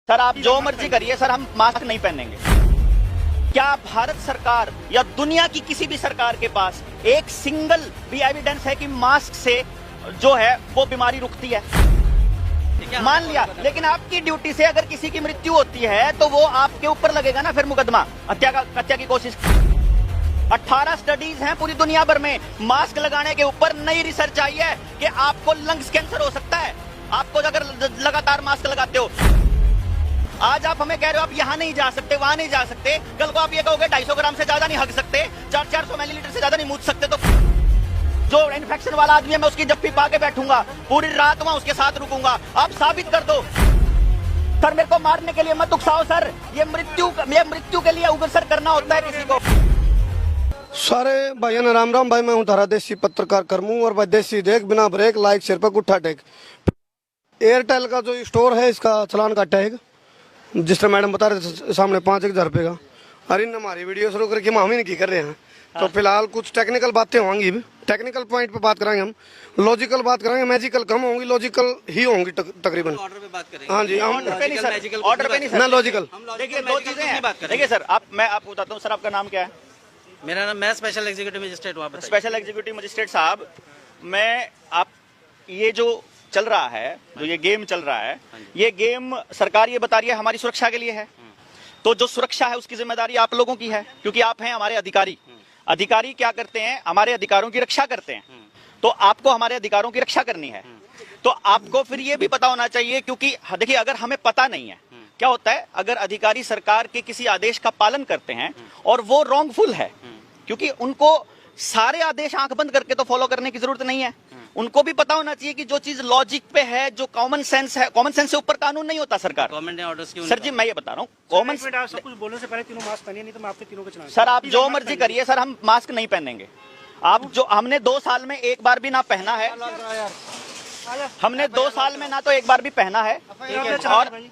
Sir आप जो मर्जी करिए सर, हम मास्क नहीं पहनेंगे। क्या भारत सरकार या दुनिया की किसी भी सरकार के पास एक सिंगल भी एविडेंस है कि मास्क से जो है वो बीमारी रुकती है? मान लिया, लेकिन आपकी ड्यूटी से अगर किसी की मृत्यु होती है तो वो आपके ऊपर लगेगा ना फिर मुकदमा, हत्या की कोशिश। 18 स्टडीज हैं पूरी दुनिया भर में मास्क लगाने के ऊपर। नई रिसर्च आई है कि आपको लंग्स कैंसर हो सकता है आपको अगर लगातार मास्क लगाते हो। आज आप हमें कह रहे हो आप यहाँ नहीं जा सकते, वहां नहीं जा सकते, कल को आप ये कहोगे 250 ग्राम से ज्यादा नहीं हग सकते, 400 मिलीलीटर से ज्यादा नहीं मूछ सकते, तो जो इन्फेक्शन वाला आदमी है मैं उसकी जप्फी पा के बैठूंगा, पूरी रात वहां उसके साथ रुकूंगा। आप साबित कर दो सर, मेरे को मारने के लिए मत उकसाओ सर, ये मृत्यु के लिए अग्रसर करना होता है किसी को। सारे भाइयों ने राम राम। भाई मैं हूँ धारा देसी पत्रकार करमू और भाई देसी देख बिना ब्रेक लाइक सिर पर गुट्ठा टेक। एयरटेल का जो स्टोर है इसका चलान काटा है जिस तरह मैडम बता रहे थे सामने 5,000 रुपये का। अरे इन हमारी वीडियो शुरू करके हम ही नहीं कर रहे हैं। तो फिलहाल कुछ टेक्निकल बातें होंगी, टेक्निकल पॉइंट पे बात करेंगे हम, लॉजिकल बात करेंगे, मैजिकल कम होंगी, लॉजिकल ही होंगी तकरीबन। ऑर्डर पे बात करेंगे। हाँ जी, हम ऑर्डर पे नहीं सर, ना लॉजिकल। देखिए दो चीजें हैं। देखिए सर, मैं आपको बताता हूँ सर, आपका नाम क्या है? मेरा नाम, मैं स्पेशल एग्जीक्यूटिव मजिस्ट्रेट हूँ। स्पेशल एग्जीक्यूटिव मजिस्ट्रेट साहब, मैं आप ये जो चल रहा है, जो ये गेम चल रहा है, ये गेम सरकार ये बता रही है हमारी सुरक्षा के लिए है। तो जो सुरक्षा है उसकी जिम्मेदारी आप लोगों की है, क्योंकि आप हैं हमारे अधिकारी। अधिकारी क्या करते हैं? हमारे अधिकारों की रक्षा करते हैं। तो आपको हमारे अधिकारों की रक्षा करनी है, तो आपको फिर ये भी पता होना चाहिए, क्योंकि देखिए अगर हमें पता नहीं है क्या होता है, अगर अधिकारी सरकार के किसी आदेश का पालन करते हैं और वो रॉन्गफुल है, क्योंकि उनको सारे आदेश आंख बंद करके तो फॉलो करने की जरूरत नहीं है। उनको भी पता होना चाहिए कि जो चीज लॉजिक पे है, जो कॉमन सेंस है, कॉमन सेंस से ऊपर कानून नहीं होता सरकार। गवर्नमेंट ने ऑर्डर्स क्यों? सर जी मैं ये बता रहा हूँ, कॉमन सब कुछ बोलने से पहले तीनों मास्क पहनिए, नहीं तो मैं आपके तीनों को चलाऊंगा। सर आप जो मर्जी करिए सर, हम मास्क नहीं पहनेंगे। आप जो हमने 2 साल में एक बार भी ना पहना है, हमने 2 साल में ना तो एक बार भी पहना है,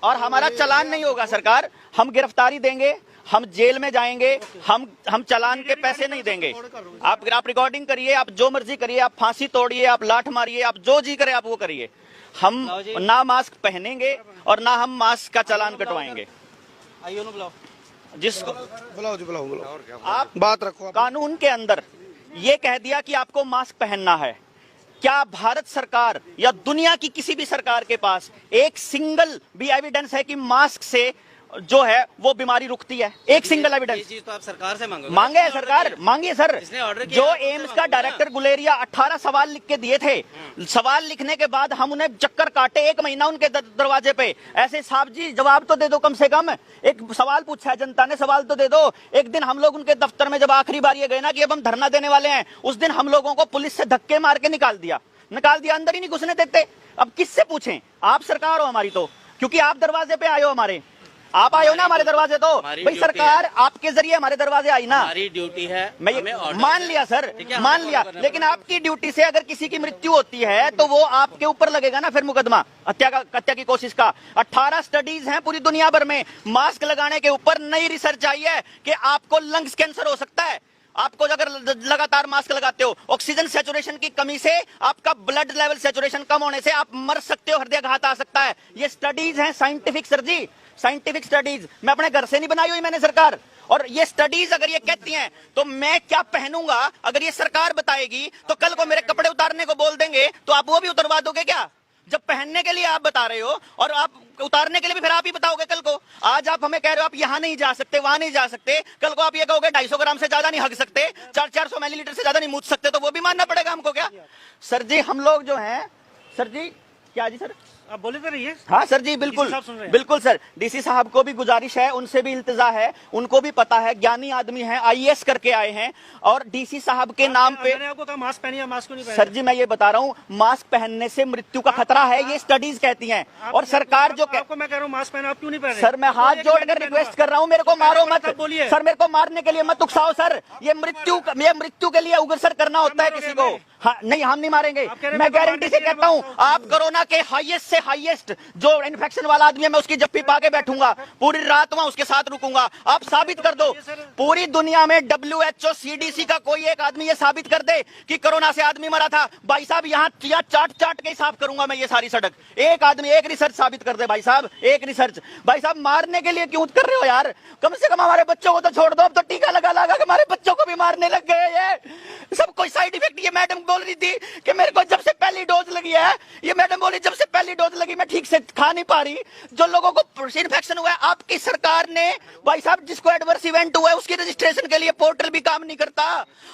और हमारा चालान नहीं होगा सरकार। हम गिरफ्तारी देंगे, हम जेल में जाएंगे, हम चालान के पैसे नहीं देंगे। आप रिकॉर्डिंग करिए, आप जो मर्जी करिए, आप फांसी तोड़िए, आप लाठ मारिए, आप जो जी करे आप वो करिए। हम ना मास्क पहनेंगे और ना हम मास्क का चालान कटवाएंगे। जिसको बुलाओ आप बात रखो। कानून के अंदर ये कह दिया कि आपको मास्क पहनना है। क्या भारत सरकार या दुनिया की किसी भी सरकार के पास एक सिंगल भी एविडेंस है कि मास्क से जो है वो बीमारी रुकती है? एक सिंगल एविडेंस? ये चीज तो आप सरकार से मांगोगे। मांगे है सरकार, मांगिए सर। इसने ऑर्डर किया, जो एम्स का डायरेक्टर गुलेरिया 18 सवाल लिख के दिए थे, सवाल लिखने के बाद हम उन्हें चक्कर काटे 1 महीना उनके दरवाजे पे। ऐसे साहब जी जवाब तो दे दो, कम से कम एक सवाल पूछा है जनता ने, सवाल तो दे दो। एक दिन हम लोग उनके दफ्तर में जब आखिरी बार ये गए ना कि अब हम धरना देने वाले हैं, उस दिन हम लोगों को पुलिस से धक्के मार के निकाल दिया, अंदर ही नहीं घुसने देते। अब किससे पूछें? आप सरकार हो हमारी तो, क्योंकि आप दरवाजे पे आए हो हमारे, आप आए हो ना हमारे दरवाजे, तो भाई सरकार आपके जरिए हमारे दरवाजे आई ना। हमारी ड्यूटी है, मैं मान लिया सर, मान लिया, लेकिन आपकी ड्यूटी से अगर किसी की मृत्यु होती है तो वो आपके ऊपर लगेगा ना फिर मुकदमा, हत्या की कोशिश का। 18 स्टडीज हैं पूरी दुनिया भर में मास्क लगाने के ऊपर। नई रिसर्च आई है कि आपको लंग्स कैंसर हो सकता है आपको अगर लगातार मास्क लगाते हो। ऑक्सीजन सैचुरेशन की कमी से, आपका ब्लड लेवल सैचुरेशन कम होने से आप मर सकते हो, हृदयाघात आ सकता है। ये स्टडीज हैं साइंटिफिक सर जी, साइंटिफिक स्टडीज। मैं अपने घर से नहीं बनाई हुई मैंने सरकार, और ये स्टडीज अगर ये कहती हैं तो मैं क्या पहनूंगा? अगर ये सरकार बताएगी तो कल को मेरे कपड़े उतारने को बोल देंगे तो आप वो भी उतरवा दोगे क्या? जब पहनने के लिए आप बता रहे हो और आप उतारने के लिए भी फिर आप ही बताओगे कल को। आज आप हमें कह रहे हो आप यहाँ नहीं जा सकते, वहां नहीं जा सकते, कल को आप ये कहोगे 250 ग्राम से ज्यादा नहीं हग सकते, 400 मिलीलीटर से ज्यादा नहीं मूछ सकते, तो वो भी मानना पड़ेगा हमको क्या? सर जी हम लोग जो हैं, सर जी क्या जी सर आप बोले तो रहिए। हाँ सर जी बिल्कुल बिल्कुल सर। डीसी साहब को भी गुजारिश है, उनसे भी इल्तिजा है, उनको भी पता है, ज्ञानी आदमी हैं, आईएएस करके आए हैं, और डीसी साहब के नाम पे मैंने आपको कहा मास्क पहनिए, मास्क क्यों नहीं पहने? सर जी मैं ये बता रहा हूँ, मास्क पहनने से मृत्यु का खतरा है, ये स्टडीज कहती हैं। और सरकार जो आपको मैं कह रहा हूँ मास्क पहनो, आप क्यों नहीं पहन रहे? सर मैं हाथ जोड़कर रिक्वेस्ट कर रहा हूँ, मेरे को मारो मत बोलिए सर, मेरे को मारने के लिए मत उकसाओ सर। ये मृत्यु के लिए अग्रसर करना होता है किसी को। हाँ नहीं, हम नहीं मारेंगे। मैं गारंटी से कहता हूँ, आप कोरोना के हाईएस्ट सबसे हाईएस्ट जो इन्फेक्शन वाला आदमी है, मैं उसकी जप्पी पा के बैठूंगा, पूरी रात वहां उसके साथ रुकूंगा। आप साबित कर दो, पूरी दुनिया में WHO CDC का कोई एक आदमी ये साबित कर दे कि कोरोना से आदमी मरा था। भाई साहब यहाँ चाट के साफ करूंगा मैं ये सारी सड़क। एक आदमी एक रिसर्च साबित कर दे भाई साहब, एक रिसर्च। भाई साहब मारने के लिए क्यों कर रहे हो यार? कम से कम हमारे बच्चों को तो छोड़ दो। अब तो टीका लगा के हमारे बच्चों को भी मारने लग गए। ये सब कोई साइड इफेक्ट। ये मैडम बोल रही थी कि मेरे को जब से पहली डोज लगी है, ये मैडम बोली जब से पहली डोज लगी मैं ठीक से खा नहीं पा रही। जो लोगों को इन्फेक्शन हुआ है, आपकी सरकार ने भाई साहब जिसको एडवर्स इवेंट हुआ है उसकी रजिस्ट्रेशन के लिए पोर्टल भी काम नहीं करता।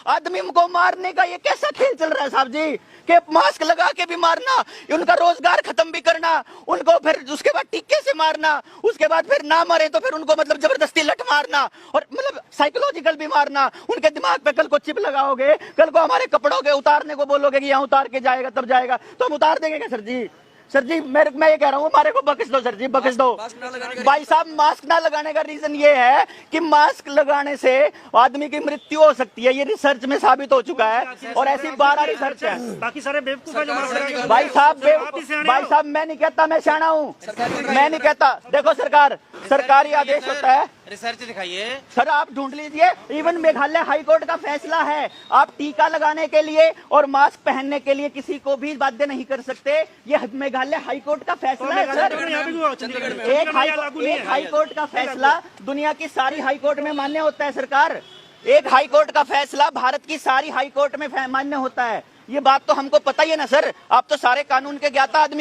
आदमी को मारने का ये कैसा खेल चल रहा है साहब जी? कि मास्क लगा के भी मारना, उनका रोजगार खत्म भी करना, उनको फिर उसके बाद टीके से मारना, उसके बाद फिर ना मरे तो फिर उनको मतलब जबरदस्ती लट मारना और मतलब साइकोलॉजिकल भी मारना। उनके दिमाग पे कल को चिप लगाओगे, कल को हमारे कपड़ों के उतारने को बोलोगे कि यहाँ उतार के जाएगा तब जाएगा, तो हम उतार देंगे क्या सर जी? सर जी मैं ये कह रहा हूँ, हमारे को बख्श दो सर जी, बख्श दो। भाई साहब मास्क ना लगाने का रीजन ये है कि मास्क लगाने से आदमी की मृत्यु हो सकती है। ये रिसर्च में साबित हो चुका है और ऐसी 12 रिसर्च है। बाकी सारे बेवकूफ है जो मास्क लगा के। भाई साहब मैं नहीं कहता मैं सियाना हूँ, मैं नहीं कहता। देखो सरकारी आदेश होता है, रिसर्च दिखाइए सर। आप ढूंढ लीजिए, इवन मेघालय हाई कोर्ट का फैसला है, आप टीका लगाने के लिए और मास्क पहनने के लिए किसी को भी बाध्य नहीं कर सकते। ये मेघालय हाई कोर्ट का फैसला है सर। एक हाई कोर्ट का फैसला दुनिया की सारी हाई कोर्ट में मान्य होता है सरकार। एक हाई कोर्ट का फैसला भारत की सारी हाई कोर्ट में मान्य होता है। ये बात तो हमको पता ही है ना सर, आप तो सारे कानून के ज्ञाता आदमी